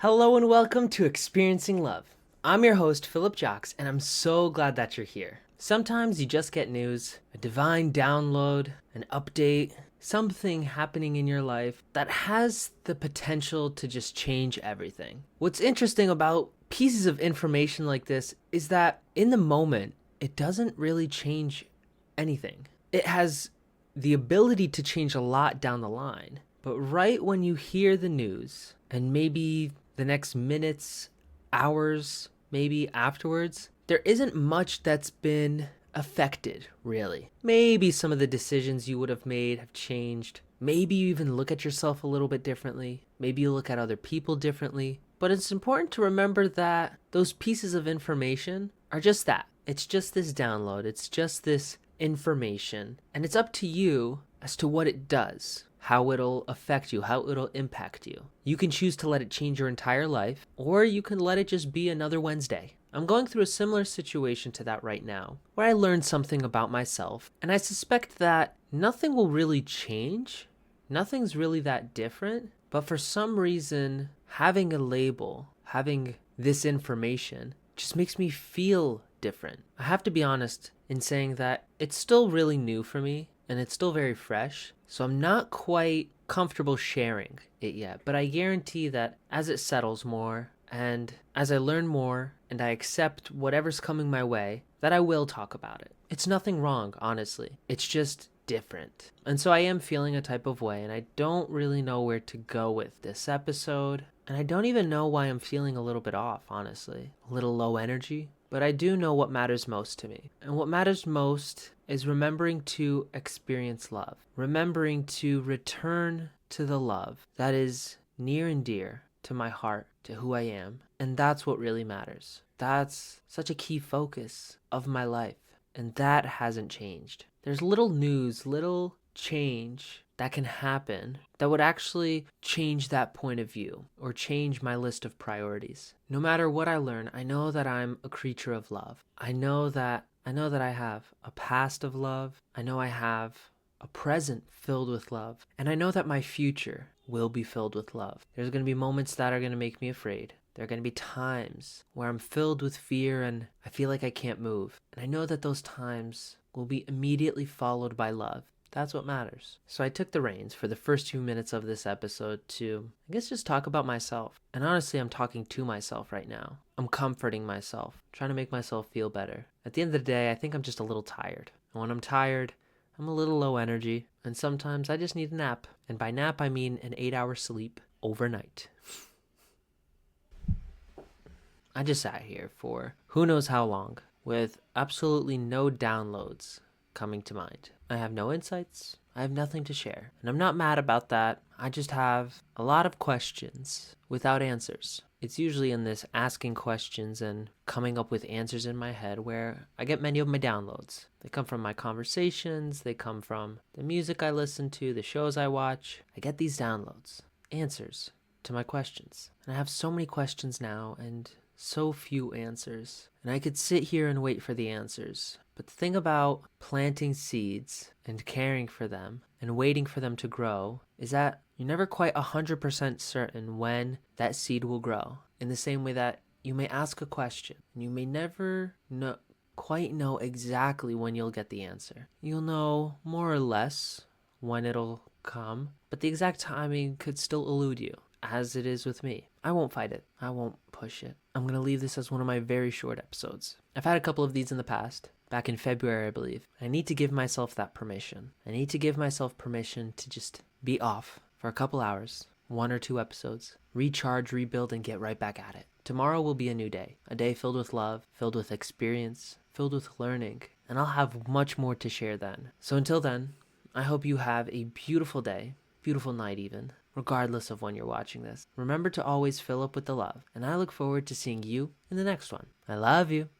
Hello and welcome to Experiencing Love. I'm your host, Philip Jocks, and I'm so glad that you're here. Sometimes you just get news, a divine download, an update, something happening in your life that has the potential to just change everything. What's interesting about pieces of information like this is that in the moment, it doesn't really change anything. It has the ability to change a lot down the line. But right when you hear the news, and maybe the next minutes, hours, maybe afterwards, there isn't much that's been affected, really. Maybe some of the decisions you would have made have changed. Maybe you even look at yourself a little bit differently. Maybe you look at other people differently. But it's important to remember that those pieces of information are just that. It's just this download. It's just this information. And it's up to you as to what it does, how it'll affect you, how it'll impact you. You can choose to let it change your entire life, or you can let it just be another Wednesday. I'm going through a similar situation to that right now, where I learned something about myself, and I suspect that nothing will really change. Nothing's really that different, but for some reason, having a label, having this information, just makes me feel different. I have to be honest in saying that it's still really new for me, and it's still very fresh, so I'm not quite comfortable sharing it yet. But I guarantee that as it settles more, and as I learn more, and I accept whatever's coming my way, that I will talk about it. It's nothing wrong, honestly. It's just different. And so I am feeling a type of way, and I don't really know where to go with this episode. And I don't even know why I'm feeling a little bit off, honestly. A little low energy. But I do know what matters most to me. And what matters most is remembering to experience love. Remembering to return to the love that is near and dear to my heart, to who I am. And that's what really matters. That's such a key focus of my life. And that hasn't changed. There's little news, little change that can happen that would actually change that point of view or change my list of priorities. No matter what I learn, I know that I'm a creature of love. I know that I have a past of love. I know I have a present filled with love. And I know that my future will be filled with love. There's going to be moments that are going to make me afraid. There are going to be times where I'm filled with fear and I feel like I can't move. And I know that those times will be immediately followed by love. That's what matters. So I took the reins for the first 2 minutes of this episode to, I guess, just talk about myself. And honestly, I'm talking to myself right now. I'm comforting myself, trying to make myself feel better. At the end of the day, I think I'm just a little tired. And when I'm tired, I'm a little low energy. And sometimes I just need a nap. And by nap, I mean an 8-hour sleep overnight. I just sat here for who knows how long with absolutely no downloads coming to mind. I have no insights. I have nothing to share. And I'm not mad about that. I just have a lot of questions without answers. It's usually in this asking questions and coming up with answers in my head where I get many of my downloads. They come from my conversations. They come from the music I listen to, the shows I watch. I get these downloads, answers to my questions. And I have so many questions now and so few answers. And I could sit here and wait for the answers. But the thing about planting seeds and caring for them and waiting for them to grow is that you're never quite 100% certain when that seed will grow. In the same way that you may ask a question and you may never quite know exactly when you'll get the answer. You'll know more or less when it'll come, but the exact timing could still elude you, as it is with me. I won't fight it. I won't push it. I'm going to leave this as one of my very short episodes. I've had a couple of these in the past. Back in February, I believe. I need to give myself that permission. I need to give myself permission to just be off for a couple hours, 1 or 2 episodes, recharge, rebuild, and get right back at it. Tomorrow will be a new day, a day filled with love, filled with experience, filled with learning, and I'll have much more to share then. So until then, I hope you have a beautiful day, beautiful night even, regardless of when you're watching this. Remember to always fill up with the love, and I look forward to seeing you in the next one. I love you.